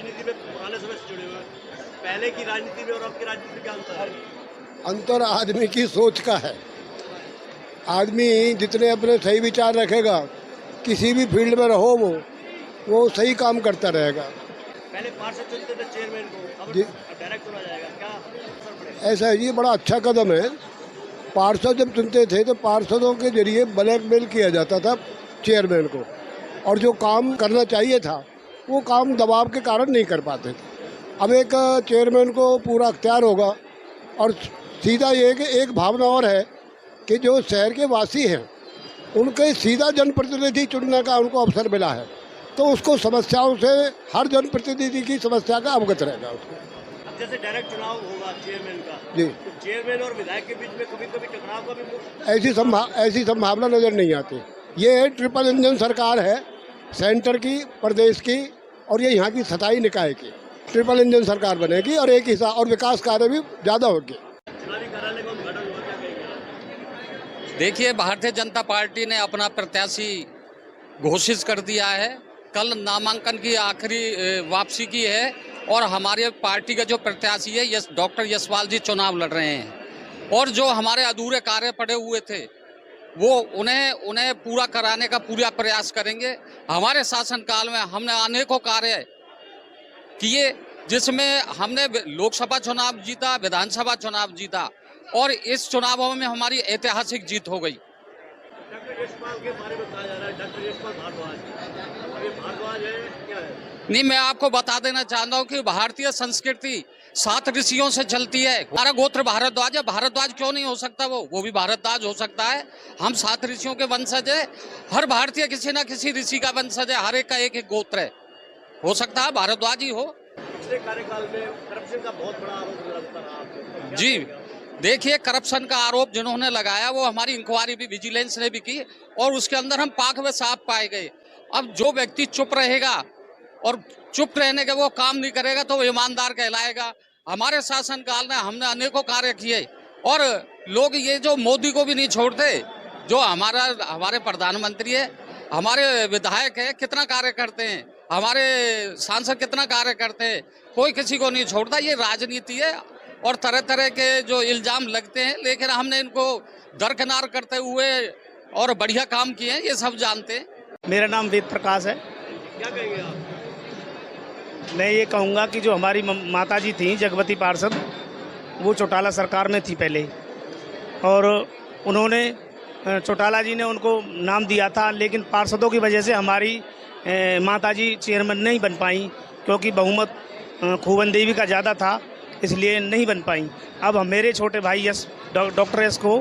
राजनीति में पुराने समय से जुड़े हुए हैं, पहले की राजनीति में और अब की राजनीति में क्या अंतर है? अंतर आदमी की सोच का है। आदमी जितने अपने सही विचार रखेगा, किसी भी फील्ड में रहो वो सही काम करता रहेगा। पहले पार्षद चुनते थे चेयरमैन को, अब जी। डायरेक्ट चुना जाएगा, क्या असर पड़ेगा? ऐसा है जी, बड़ा अच्छा कदम है। पार्षद जब चुनते थे तो पार्षदों के जरिए ब्लैकमेल किया जाता था चेयरमैन को, और जो काम करना चाहिए था वो काम दबाव के कारण नहीं कर पाते थे। अब एक चेयरमैन को पूरा अख्तियार होगा, और सीधा ये कि एक भावना और है कि जो शहर के वासी हैं उनके सीधा जनप्रतिनिधि चुनने का उनको अवसर मिला है, तो उसको समस्याओं से हर जनप्रतिनिधि की समस्या का अवगत रहेगा उसको। अब जैसे डायरेक्ट चुनाव होगा चेयरमैन का, जी। तो चेयरमैन और विधायक के बीच में कभी कभी टकराव का भी ऐसी संभावना नज़र नहीं आती। ये ट्रिपल इंजन सरकार है, सेंटर की, प्रदेश की और ये यहाँ की सताई निकाय की ट्रिपल इंजन सरकार बनेगी, और एक हिस्सा और विकास कार्य भी ज़्यादा होगी। चुनावी कार्यालय का उद्घाटन हुआ, क्या कहेंगे? देखिए, भारतीय जनता पार्टी ने अपना प्रत्याशी घोषित कर दिया है। कल नामांकन की आखिरी वापसी की है और हमारे पार्टी का जो प्रत्याशी है डॉक्टर यशपाल जी चुनाव लड़ रहे हैं, और जो हमारे अधूरे कार्य पड़े हुए थे वो उन्हें पूरा कराने का पूरा प्रयास करेंगे। हमारे शासनकाल में हमने अनेकों कार्य किए, जिसमें हमने लोकसभा चुनाव जीता, विधानसभा चुनाव जीता, और इस चुनावों में हमारी ऐतिहासिक जीत हो गई। डॉक्टर यशपाल के बारे में कहा जा रहा है, डॉक्टर यशपाल भारद्वाज, अब ये भारद्वाज है क्या है? नहीं, मैं आपको बता देना चाहता हूँ कि भारतीय संस्कृति 7 ऋषियों से चलती है। हमारा गोत्र भारद्वाज है, भारद्वाज क्यों नहीं हो सकता? वो भी भारद्वाज हो सकता है। हम 7 ऋषियों के वंशज है। हर भारतीय किसी न किसी ऋषि का वंशज है, हर एक का एक गोत्र है, हो सकता है भारद्वाज ही हो। पिछले कार्यकाल में करप्शन का बहुत बड़ा आरोप लगता रहा आपको, जी, देखिए, करप्शन का आरोप जिन्होंने लगाया वो हमारी इंक्वायरी भी विजिलेंस ने भी की, और उसके अंदर हम पाक व साफ पाए गए। अब जो व्यक्ति चुप रहेगा और चुप रहने के वो काम नहीं करेगा तो वो ईमानदार कहलाएगा। हमारे शासनकाल में हमने अनेकों कार्य किए, और लोग ये जो मोदी को भी नहीं छोड़ते, जो हमारे प्रधानमंत्री है, हमारे विधायक है, कितना कार्य करते हैं, हमारे सांसद कितना कार्य करते हैं, कोई किसी को नहीं छोड़ता। ये राजनीति है और तरह तरह के जो इल्जाम लगते हैं, लेकिन हमने इनको दरकिनार करते हुए और बढ़िया काम किए हैं, ये सब जानते हैं। मेरा नाम वेद प्रकाश है। क्या कहेंगे आप? मैं ये कहूँगा कि जो हमारी माता जी थी जगवती पार्षद, वो चौटाला सरकार में थी पहले, और उन्होंने चौटाला जी ने उनको नाम दिया था, लेकिन पार्षदों की वजह से हमारी माता जी चेयरमैन नहीं बन पाई, क्योंकि बहुमत खूबन देवी का ज़्यादा था, इसलिए नहीं बन पाई। अब मेरे छोटे भाई डॉक्टर यश को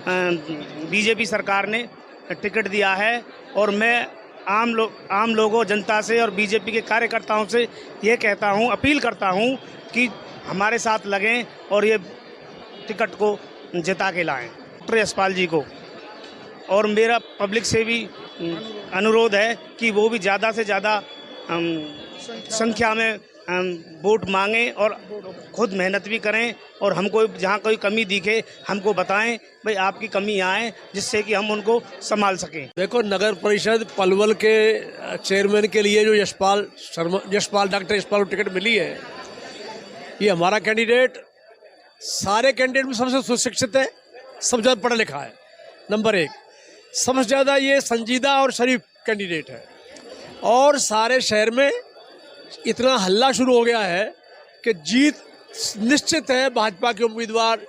बीजेपी सरकार ने टिकट दिया है, और मैं आम लोगों, जनता से और बीजेपी के कार्यकर्ताओं से ये कहता हूँ, अपील करता हूँ कि हमारे साथ लगें और ये टिकट को जिता के लाएं डॉक्टर यशपाल जी को। और मेरा पब्लिक से भी अनुरोध है कि वो भी ज़्यादा से ज़्यादा संख्या में वोट मांगें और खुद मेहनत भी करें, और हमको जहाँ कोई कमी दिखे हमको बताएं, भाई आपकी कमी यहाँ है, जिससे कि हम उनको संभाल सकें। देखो, नगर परिषद पलवल के चेयरमैन के लिए जो डॉक्टर यशपाल को टिकट मिली है, ये हमारा कैंडिडेट सारे कैंडिडेट में सबसे सुशिक्षित है, सबसे ज़्यादा पढ़ा लिखा है, नंबर 1, सबसे ज़्यादा ये संजीदा और शरीफ कैंडिडेट है। और सारे शहर में इतना हल्ला शुरू हो गया है कि जीत निश्चित है भाजपा के उम्मीदवार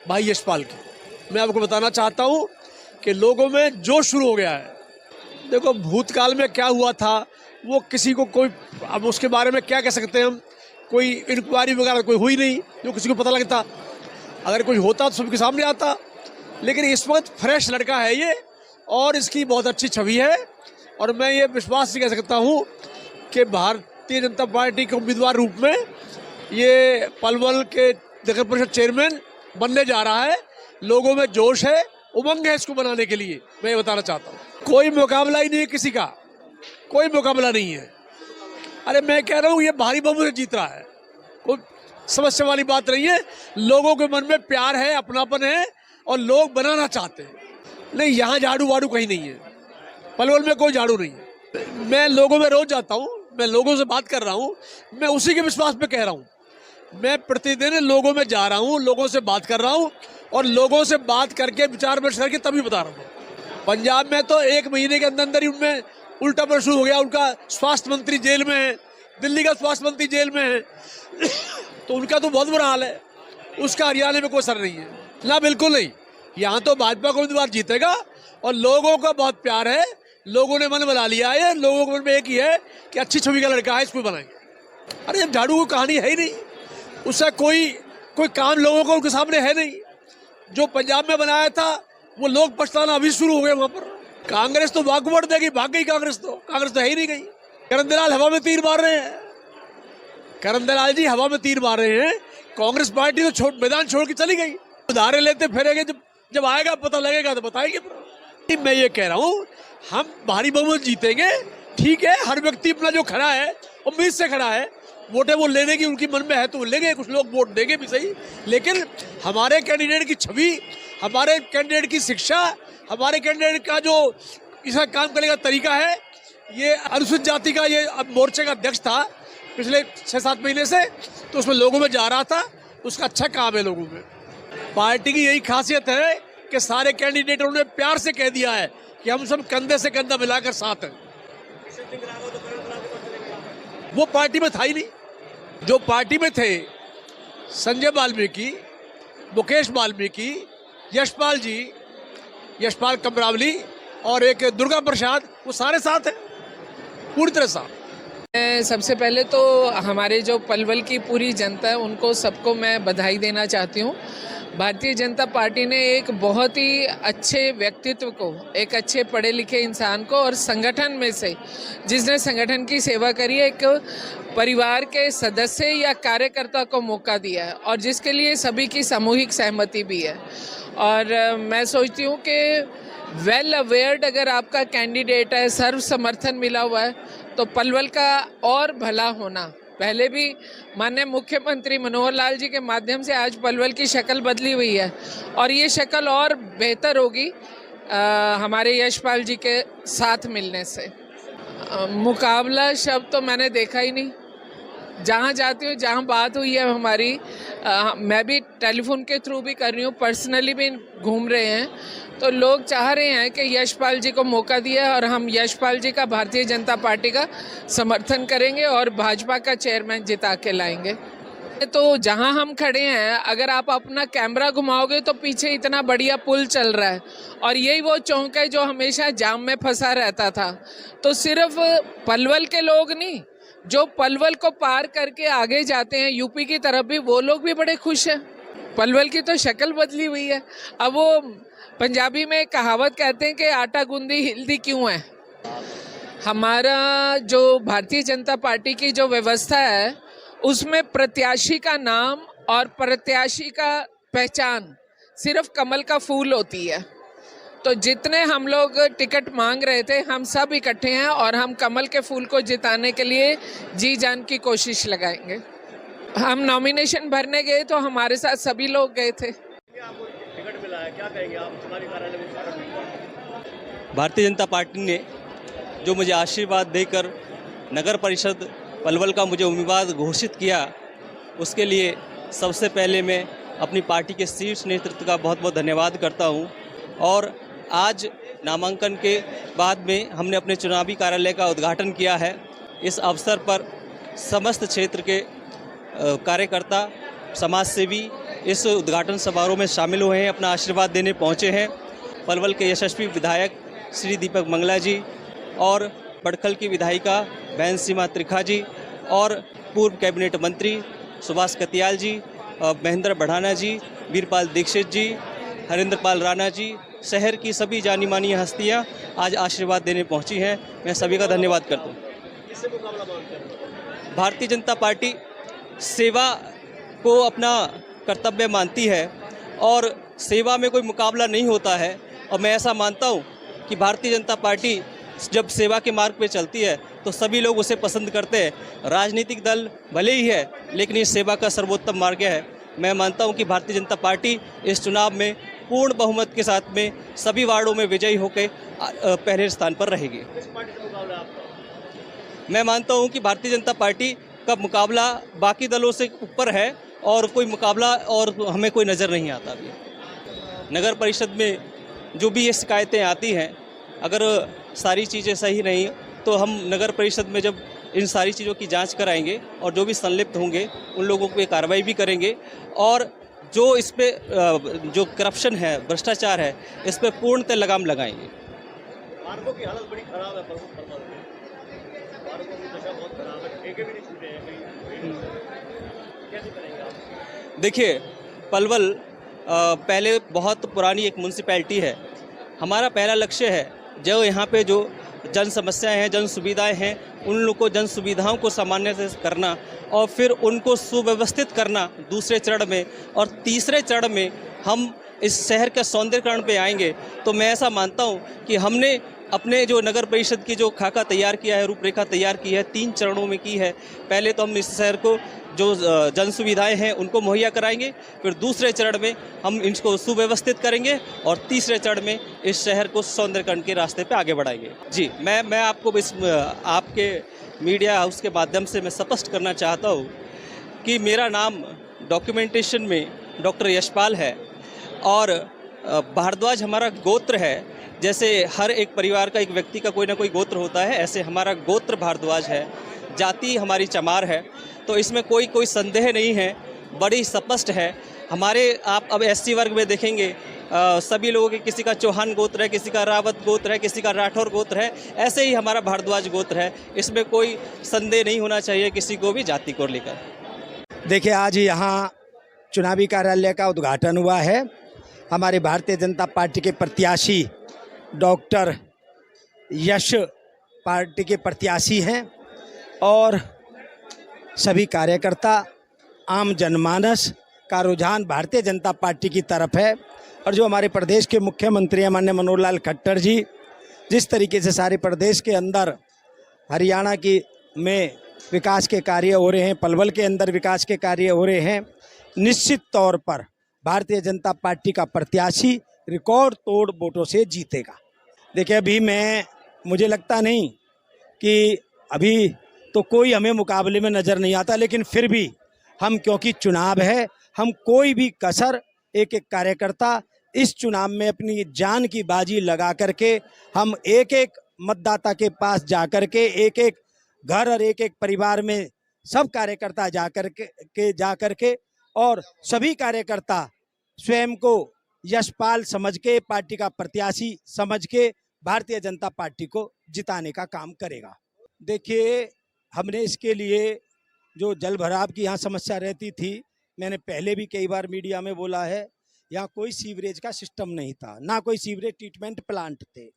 भाई यशपाल की। मैं आपको बताना चाहता हूं कि लोगों में जोश शुरू हो गया है। देखो, भूतकाल में क्या हुआ था वो किसी को कोई, अब उसके बारे में क्या कह सकते हैं हम, कोई इंक्वायरी वगैरह कोई हुई नहीं जो किसी को पता लगता। अगर कोई होता तो सबके सामने आता, लेकिन इस वक्त फ्रेश लड़का है ये, और इसकी बहुत अच्छी छवि है, और मैं ये विश्वास से कह सकता हूँ कि भारतीय जनता पार्टी के उम्मीदवार रूप में ये पलवल के नगर परिषद चेयरमैन बनने जा रहा है। लोगों में जोश है, उमंग है इसको बनाने के लिए। मैं ये बताना चाहता हूँ, कोई मुकाबला ही नहीं है किसी का, कोई मुकाबला नहीं है। अरे मैं कह रहा हूँ ये भारी बहुमत से जीत रहा है, कोई समस्या वाली बात नहीं है। लोगों के मन में प्यार है, अपनापन है, और लोग बनाना चाहते हैं। नहीं, यहाँ झाड़ू वाड़ू कहीं नहीं है, पलवल में कोई झाड़ू नहीं है। मैं लोगों में रोज जाता हूँ, मैं लोगों से बात कर रहा हूँ, मैं उसी के विश्वास पे कह रहा हूँ। मैं प्रतिदिन लोगों में जा रहा हूँ, लोगों से बात कर रहा हूँ और लोगों से बात करके विचार विमर्श करके तभी बता रहा हूँ। पंजाब में तो 1 महीने के अंदर ही उनमें उल्टा प्रश्न शुरू हो गया। उनका स्वास्थ्य मंत्री जेल में है, दिल्ली का स्वास्थ्य मंत्री जेल में है तो उनका तो बहुत बुरा हाल है। उसका हरियाणा में कोई असर नहीं है ना, बिल्कुल नहीं। यहाँ तो भाजपा को उम्मीदवार जीतेगा और लोगों का बहुत प्यार है, लोगों ने मन बना लिया है। लोगों के मन में एक ही है कि अच्छी छवि का लड़का है, इसको बनाएंगे। अरे जब झाड़ू की कहानी है ही नहीं, उससे कोई काम लोगों को उनके सामने है नहीं। जो पंजाब में बनाया था वो लोग पछताना अभी शुरू हो गए वहां पर। कांग्रेस तो वाकआउट देगी, भाग गई कांग्रेस तो है ही नहीं गई। करण दलाल हवा में तीर मार रहे हैं, करण दलाल जी हवा में तीर मार रहे हैं। कांग्रेस पार्टी तो मैदान छोड़ के चली गई। उधारे लेते फिरेंगे, जब आएगा पता लगेगा तो बताएंगे। मैं ये कह रहा हूँ हम भारी बहुमत जीतेंगे, ठीक है। हर व्यक्ति अपना जो खड़ा है उम्मीद से खड़ा है, वोटें वो लेने की उनकी मन में है तो वो लेंगे, कुछ लोग वोट देंगे भी सही। लेकिन हमारे कैंडिडेट की छवि, हमारे कैंडिडेट की शिक्षा, हमारे कैंडिडेट का जो इसका काम करने का तरीका है, ये अनुसूचित जाति का ये अब मोर्चे का अध्यक्ष था पिछले 6-7 महीने से, तो उसमें लोगों में जा रहा था। उसका अच्छा काम है लोगों में। पार्टी की यही खासियत है कि सारे कैंडिडेटों ने प्यार से कह दिया है कि हम सब कंधे से कंधा मिलाकर साथ हैं। वो पार्टी में था ही नहीं। जो पार्टी में थे संजय वाल्मीकि, मुकेश वाल्मीकि, यशपाल जी, यशपाल कमरावली और एक दुर्गा प्रसाद, वो सारे साथ हैं, पूरी तरह साथ। सबसे पहले तो हमारे जो पलवल की पूरी जनता है उनको सबको मैं बधाई देना चाहती हूँ। भारतीय जनता पार्टी ने एक बहुत ही अच्छे व्यक्तित्व को, एक अच्छे पढ़े लिखे इंसान को और संगठन में से जिसने संगठन की सेवा करी है, एक परिवार के सदस्य या कार्यकर्ता को मौका दिया है और जिसके लिए सभी की सामूहिक सहमति भी है। और मैं सोचती हूँ कि वेल अवेयर्ड अगर आपका कैंडिडेट है, सर्व समर्थन मिला हुआ है, तो पलवल का और भला होना। पहले भी माननीय मुख्यमंत्री मनोहर लाल जी के माध्यम से आज पलवल की शक्ल बदली हुई है और ये शक्ल और बेहतर होगी हमारे यशपाल जी के साथ मिलने से। मुकाबला शब्द तो मैंने देखा ही नहीं। जहाँ जाती हूँ, जहाँ बात हुई है हमारी, मैं भी टेलीफोन के थ्रू भी कर रही हूँ, पर्सनली भी घूम रहे हैं, तो लोग चाह रहे हैं कि यशपाल जी को मौका दिया और हम यशपाल जी का भारतीय जनता पार्टी का समर्थन करेंगे और भाजपा का चेयरमैन जिता के लाएंगे। तो जहां हम खड़े हैं, अगर आप अपना कैमरा घुमाओगे तो पीछे इतना बढ़िया पुल चल रहा है और यही वो चौक है जो हमेशा जाम में फंसा रहता था। तो सिर्फ पलवल के लोग नहीं, जो पलवल को पार करके आगे जाते हैं यूपी की तरफ भी, वो लोग भी बड़े खुश हैं। पलवल की तो शक्ल बदली हुई है। अब वो पंजाबी में कहावत कहते हैं कि आटा गूंदी हिलदी क्यों है। हमारा जो भारतीय जनता पार्टी की जो व्यवस्था है उसमें प्रत्याशी का नाम और प्रत्याशी का पहचान सिर्फ कमल का फूल होती है। तो जितने हम लोग टिकट मांग रहे थे, हम सब इकट्ठे हैं और हम कमल के फूल को जिताने के लिए जी जान की कोशिश लगाएंगे। हम नॉमिनेशन भरने गए तो हमारे साथ सभी लोग गए थे। टिकट मिला है, क्या कहेंगे आप? चुनावी कार्यालय में स्वागत नहीं। भारतीय जनता पार्टी ने जो मुझे आशीर्वाद देकर नगर परिषद पलवल का मुझे उम्मीदवार घोषित किया, उसके लिए सबसे पहले मैं अपनी पार्टी के शीर्ष नेतृत्व का बहुत बहुत धन्यवाद करता हूं। और आज नामांकन के बाद में हमने अपने चुनावी कार्यालय का उद्घाटन किया है। इस अवसर पर समस्त क्षेत्र के कार्यकर्ता, समाजसेवी इस उद्घाटन समारोह में शामिल हुए हैं, अपना आशीर्वाद देने पहुंचे हैं। पलवल के यशस्वी विधायक श्री दीपक मंगला जी और बड़खल की विधायिका बहन सीमा त्रिखा जी और पूर्व कैबिनेट मंत्री सुभाष कतियाल जी, महेंद्र बढ़ाना जी, वीरपाल दीक्षित जी, हरेंद्र पाल राणा जी, शहर की सभी जानी मानी हस्तियाँ आज आशीर्वाद देने पहुंची हैं। मैं सभी का धन्यवाद करता हूँ। किससे मुकाबला मानते हैं? भारतीय जनता पार्टी सेवा को अपना कर्तव्य मानती है और सेवा में कोई मुकाबला नहीं होता है। और मैं ऐसा मानता हूँ कि भारतीय जनता पार्टी जब सेवा के मार्ग पे चलती है तो सभी लोग उसे पसंद करते हैं। राजनीतिक दल भले ही है, लेकिन ये सेवा का सर्वोत्तम मार्ग है। मैं मानता हूँ कि भारतीय जनता पार्टी इस चुनाव में पूर्ण बहुमत के साथ में सभी वार्डों में विजयी होकर पहले स्थान पर रहेगी। किस पार्टी से मुकाबला है आपका? मैं मानता हूं कि भारतीय जनता पार्टी का मुकाबला बाकी दलों से ऊपर है और कोई मुकाबला और हमें कोई नज़र नहीं आता अभी। नगर परिषद में जो भी ये शिकायतें आती हैं, अगर सारी चीज़ें सही नहीं तो हम नगर परिषद में जब इन सारी चीज़ों की जांच कराएंगे और जो भी संलिप्त होंगे उन लोगों पे कार्रवाई भी करेंगे और जो इस पे जो करप्शन है, भ्रष्टाचार है, इस पे पूर्णतः लगाम लगाएंगे। पार्कों की हालत बड़ी खराब है, पार्कों की दशा बहुत खराब है, ठेके भी नहीं छूटे हैं कहीं। कैसे करेंगे आप? देखिए, पलवल पहले बहुत पुरानी एक म्यूनसिपैलिटी है। हमारा पहला लक्ष्य है जो यहाँ पे जो जन समस्याएं हैं, जन सुविधाएं हैं, उन लोग को जन सुविधाओं को सामान्य से करना और फिर उनको सुव्यवस्थित करना दूसरे चरण में, और तीसरे चरण में हम इस शहर के सौंदर्यीकरण पे आएंगे। तो मैं ऐसा मानता हूँ कि हमने अपने जो नगर परिषद की जो खाका तैयार किया है, रूपरेखा तैयार की है, 3 चरणों में की है। पहले तो हम इस शहर को जो जन सुविधाएं हैं उनको मुहैया कराएंगे, फिर दूसरे चरण में हम इनको सुव्यवस्थित करेंगे और तीसरे चरण में इस शहर को सौंदर्यीकरण के रास्ते पे आगे बढ़ाएंगे। जी, मैं आपको इस आपके मीडिया हाउस के माध्यम से मैं स्पष्ट करना चाहता हूँ कि मेरा नाम डॉक्यूमेंटेशन में डॉक्टर यशपाल है और भारद्वाज हमारा गोत्र है। जैसे हर एक परिवार का, एक व्यक्ति का कोई ना कोई गोत्र होता है, ऐसे हमारा गोत्र भारद्वाज है, जाति हमारी चमार है। तो इसमें कोई संदेह नहीं है, बड़ी स्पष्ट है। हमारे आप अब एससी वर्ग में देखेंगे सभी लोगों के, किसी का चौहान गोत्र है, किसी का रावत गोत्र है, किसी का राठौर गोत्र है, ऐसे ही हमारा भारद्वाज गोत्र है। इसमें कोई संदेह नहीं होना चाहिए किसी को भी जाति को लेकर। देखिए, आज यहाँ चुनावी कार्यालय का उद्घाटन हुआ है। हमारे भारतीय जनता पार्टी के प्रत्याशी डॉक्टर यश पार्टी के प्रत्याशी हैं और सभी कार्यकर्ता, आम जनमानस का रुझान भारतीय जनता पार्टी की तरफ है। और जो हमारे प्रदेश के मुख्यमंत्री हैं माननीय मनोहर लाल खट्टर जी, जिस तरीके से सारे प्रदेश के अंदर हरियाणा की में विकास के कार्य हो रहे हैं, पलवल के अंदर विकास के कार्य हो रहे हैं, निश्चित तौर पर भारतीय जनता पार्टी का प्रत्याशी रिकॉर्ड तोड़ वोटों से जीतेगा। देखिए, अभी मुझे लगता नहीं कि अभी तो कोई हमें मुकाबले में नज़र नहीं आता, लेकिन फिर भी हम, क्योंकि चुनाव है, हम कोई भी कसर, एक एक कार्यकर्ता इस चुनाव में अपनी जान की बाजी लगा करके हम एक एक मतदाता के पास जा कर के, एक एक घर और एक एक परिवार में सब कार्यकर्ता जा कर के और सभी कार्यकर्ता स्वयं को यशपाल समझ के, पार्टी का प्रत्याशी समझ के भारतीय जनता पार्टी को जिताने का काम करेगा। देखिए, हमने इसके लिए जो जल भराव की यहाँ समस्या रहती थी, मैंने पहले भी कई बार मीडिया में बोला है, यहाँ कोई सीवरेज का सिस्टम नहीं था, ना कोई सीवरेज ट्रीटमेंट प्लांट थे।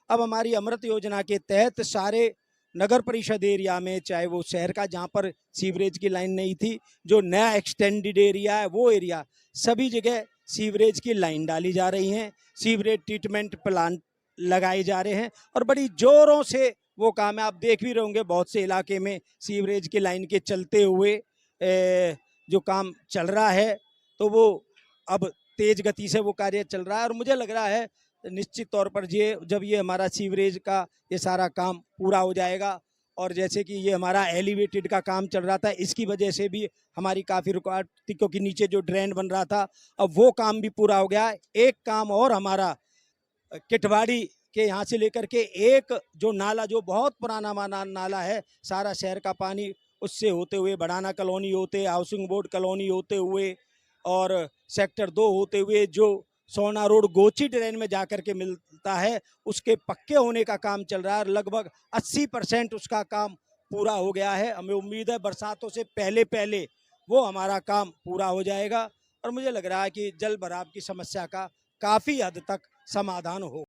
अब हमारी अमृत योजना के तहत सारे नगर परिषद एरिया में, चाहे वो शहर का जहाँ पर सीवरेज की लाइन नहीं थी, जो नया एक्सटेंडेड एरिया है वो एरिया, सभी जगह सीवरेज की लाइन डाली जा रही हैं, सीवरेज ट्रीटमेंट प्लांट लगाए जा रहे हैं और बड़ी जोरों से वो काम है। आप देख भी रहे होंगे बहुत से इलाके में सीवरेज की लाइन के चलते हुए जो काम चल रहा है, तो वो अब तेज गति से वो कार्य चल रहा है। और मुझे लग रहा है निश्चित तौर पर जब ये हमारा सीवरेज का ये सारा काम पूरा हो जाएगा, और जैसे कि ये हमारा एलिवेटेड का काम चल रहा था, इसकी वजह से भी हमारी काफ़ी रुकावट थी, क्योंकि नीचे जो ड्रेन बन रहा था, अब वो काम भी पूरा हो गया है। एक काम और हमारा किटवाड़ी के यहाँ से लेकर के एक जो नाला, जो बहुत पुराना नाला है, सारा शहर का पानी उससे होते हुए बढ़ाना कॉलोनी होते, हाउसिंग बोर्ड कॉलोनी होते हुए और सेक्टर 2 होते हुए जो सोना रोड गोची ड्रेन में जाकर के मिलता है, उसके पक्के होने का काम चल रहा है। लगभग 80% उसका काम पूरा हो गया है। हमें उम्मीद है बरसातों से पहले वो हमारा काम पूरा हो जाएगा और मुझे लग रहा है कि जल भराव की समस्या का काफ़ी हद तक समाधान हो।